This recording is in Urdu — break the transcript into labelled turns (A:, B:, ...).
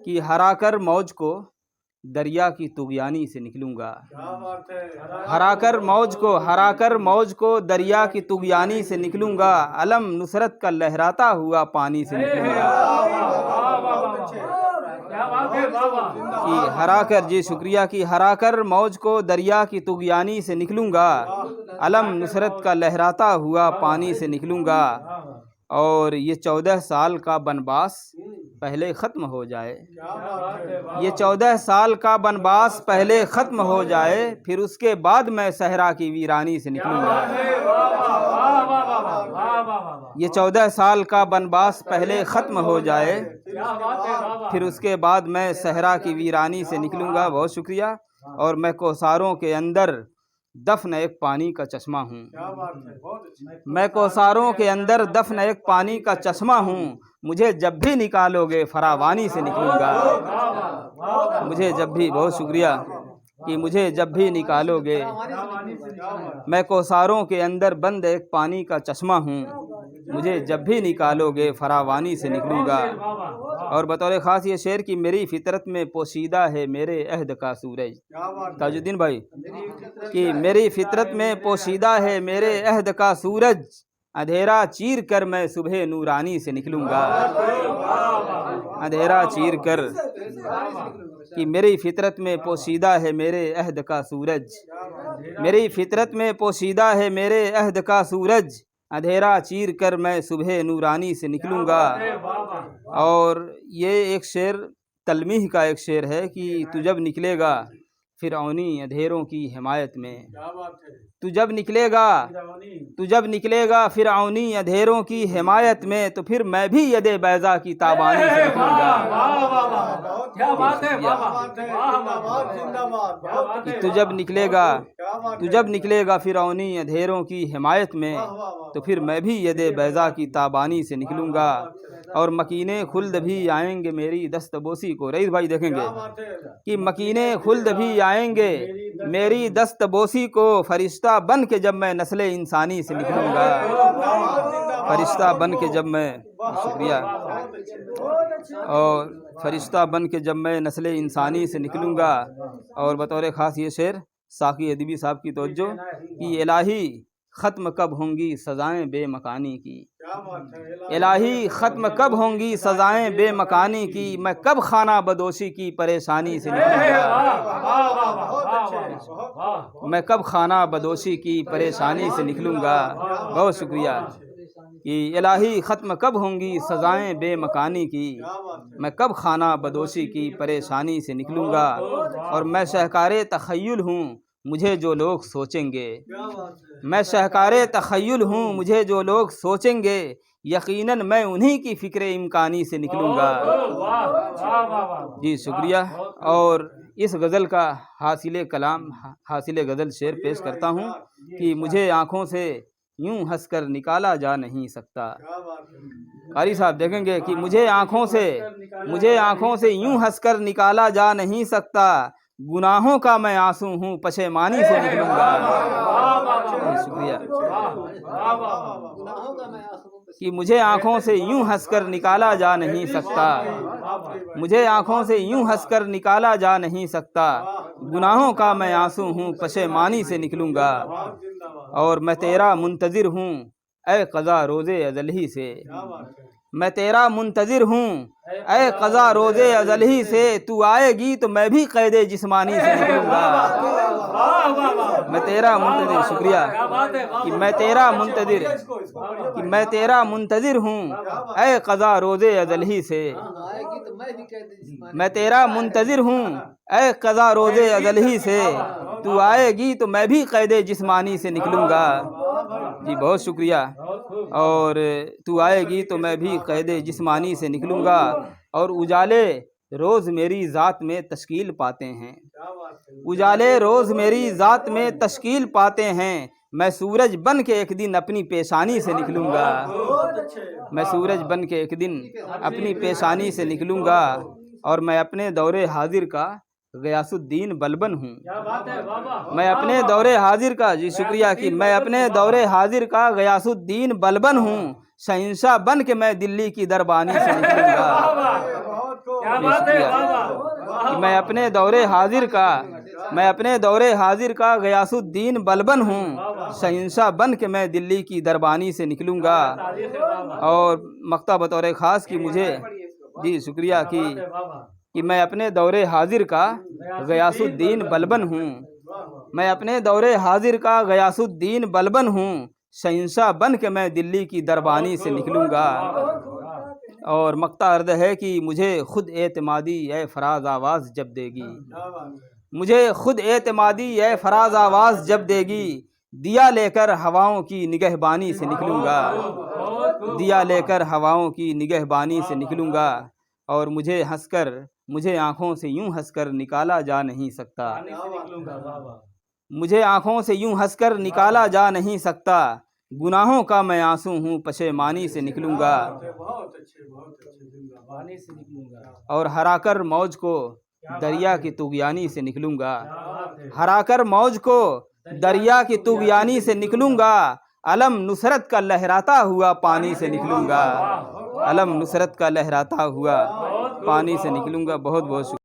A: کہ ہرا کر موج کو دریا کی طغیانی سے نکلوں گا، ہرا کر موج کو دریا کی طغیانی سے نکلوں گا، علم نصرت کا لہراتا ہوا پانی سے نکلوں گا۔ کہ ہرا کر، جی شکریہ، کہ ہرا کر موج کو دریا کی طغیانی سے نکلوں گا، علم نصرت کا لہراتا ہوا پانی سے نکلوں گا، اور یہ 14 سال کا بنواس پہلے ختم ہو جائے، یہ 14 سال کا بنواس پہلے ختم ہو جائے، پھر اس کے بعد میں صحرا کی ویرانی سے نکلوں گا۔ یہ 14 سال کا بنواس پہلے ختم ہو جائے، پھر اس کے بعد میں صحرا کی ویرانی سے نکلوں گا۔ بہت شکریہ۔ اور میں کوثاروں کے اندر دفن ایک پانی کا چشمہ ہوں، میں کوثاروں کے اندر دفن ایک پانی کا چشمہ ہوں، مجھے جب بھی نکالو گے فراوانی سے نکلوں گا، مجھے جب بھی، بہت شکریہ، کہ مجھے جب بھی نکالو گے، میں کوثاروں کے اندر بند ایک پانی کا چشمہ ہوں، مجھے جب بھی نکالو گے فراوانی سے نکلوں گا۔ اور بطور خاص یہ شعر کہ میری فطرت میں پوشیدہ ہے میرے عہد کا سورج، تاج الدین بھائی، کہ میری فطرت میں پوشیدہ ہے میرے عہد کا سورج، اندھیرا چیر کر میں صبح نورانی سے نکلوں گا، اندھیرا چیر کر، کہ میری فطرت میں پوشیدہ ہے میرے عہد کا سورج، میری فطرت میں پوشیدہ ہے میرے عہد کا سورج، اندھیرا چیر کر میں صبح نورانی سے نکلوں گا۔ اور یہ ایک شعر تلمیح کا ایک شعر ہے کہ تو جب نکلے گا فرعونی اندھیروں کی حمایت میں، تو جب نکلے گا فرعونی اندھیروں کی حمایت میں، تو پھر میں بھی ید بیضا کی تابانی سے نکلوں گا۔ کہ تو جب نکلے گا فرعونی اندھیروں کی حمایت میں، تو پھر میں بھی ید بیضا کی تابانی سے نکلوں گا۔ اور مکینے خلد بھی آئیں گے میری دست بوسی کو، رئیس بھائی دیکھیں گے کہ مکینے خلد بھی آئیں گے میری دست بوسی کو، فرشتہ بن کے جب میں نسل انسانی سے نکلوں گا، فرشتہ بن کے جب میں، شکریہ، اور فرشتہ بن کے جب میں نسل انسانی سے نکلوں گا۔ اور بطور خاص یہ شعر ساقی ادبی صاحب کی توجہ کہ الہی ختم کب ہوں گی سزائیں بے مکانی کی، الہی ختم کب ہوں گی سزائیں بے مکانی کی، میں کب خانہ بدوشی کی پریشانی سے نکلوں گا، میں کب خانہ بدوشی کی پریشانی سے نکلوں گا۔ بہت شکریہ۔ کہ الہی ختم کب ہوں گی سزائیں بے مکانی کی، میں کب خانہ بدوشی کی پریشانی سے نکلوں گا۔ اور میں شہکار تخیل ہوں مجھے جو لوگ سوچیں گے، میں شہکار تخیل ہوں مجھے جو لوگ سوچیں گے، یقیناً میں انہی کی فکر امکانی سے نکلوں گا۔ جی شکریہ۔ اور اس غزل کا حاصل کلام، حاصل غزل شعر پیش کرتا ہوں کہ مجھے آنکھوں سے یوں ہنس کر نکالا جا نہیں سکتا، قاری صاحب دیکھیں گے کہ مجھے آنکھوں سے یوں ہنس کر نکالا جا نہیں سکتا، گناہوں کا میں آنسو ہوں پشیمانی سے نکلوں گا۔ شکریہ۔ کہ مجھے آنکھوں سے یوں ہنس کر نکالا جا نہیں سکتا، مجھے آنکھوں سے یوں ہنس کر نکالا جا نہیں سکتا، گناہوں کا میں آنسو ہوں پشیمانی سے نکلوں گا۔ اور میں تیرا منتظر ہوں اے قضا روز ازل ہی سے، میں تیرا منتظر ہوں اے قضا روز ازل ہی سے، تو آئے گی تو میں بھی قید جسمانی سے نکلوں گا۔ میں تیرا منتظر، شکریہ، کہ میں تیرا منتظر ہوں اے قضا روز ازل ہی سے، میں تیرا منتظر ہوں اے قضا روز ازل ہی سے، تو آئے گی تو میں بھی قید جسمانی سے نکلوں گا۔ جی بہت شکریہ۔ اور تو آئے گی تو میں بھی قید جسمانی سے نکلوں گا۔ اور اجالے روز میری ذات میں تشکیل پاتے ہیں، اجالے روز میری ذات میں تشکیل پاتے ہیں، میں سورج بن کے ایک دن اپنی پیشانی سے نکلوں گا، میں سورج بن کے ایک دن اپنی پیشانی سے نکلوں گا۔ اور میں اپنے دور حاضر کا غیاث الدین بلبن ہوں، میں اپنے دور حاضر کا، جی شکریہ، کہ میں اپنے دور حاضر کا غیاث الدین بلبن ہوں، شہنشاہ بن کے میں دلی کی دربانی سے نکلوں گا۔ کہ میں اپنے دور حاضر کا غیاث الدین بلبن ہوں، شہنشاہ بن کے میں دلی کی دربانی سے نکلوں گا۔ اور مقطع بطور خاص کی مجھے جی شکریہ کہ میں اپنے دور حاضر کا غیاث الدین بلبن ہوں، میں اپنے دور حاضر کا غیاث الدین بلبن ہوں، شہنشاہ بن کے میں دلی کی دربانی سے نکلوں گا۔ اور مقطع عرض ہے کہ مجھے خود اعتمادی اے فراز آواز جب دے گی، مجھے خود اعتمادی اے فراز آواز جب دے گی، دیا لے کر ہواؤں کی نگہبانی سے نکلوں گا، دیا لے کر ہواؤں کی نگہبانی سے نکلوں گا۔ اور مجھے آنکھوں سے یوں ہنس کر نکالا جا نہیں سکتا، مجھے آنکھوں سے یوں ہنس کر نکالا جا نہیں سکتا، گناہوں کا میں آنسو ہوں پشیمانی سے نکلوں گا۔ اور ہرا کر موج کو دریا کی طغیانی سے نکلوں گا، ہرا کر موج کو دریا کی طغیانی سے نکلوں گا، علم نصرت کا لہراتا ہوا پانی سے نکلوں گا، علم نصرت کا لہراتا ہوا پانی سے نکلوں گا۔ بہت بہت شکریہ۔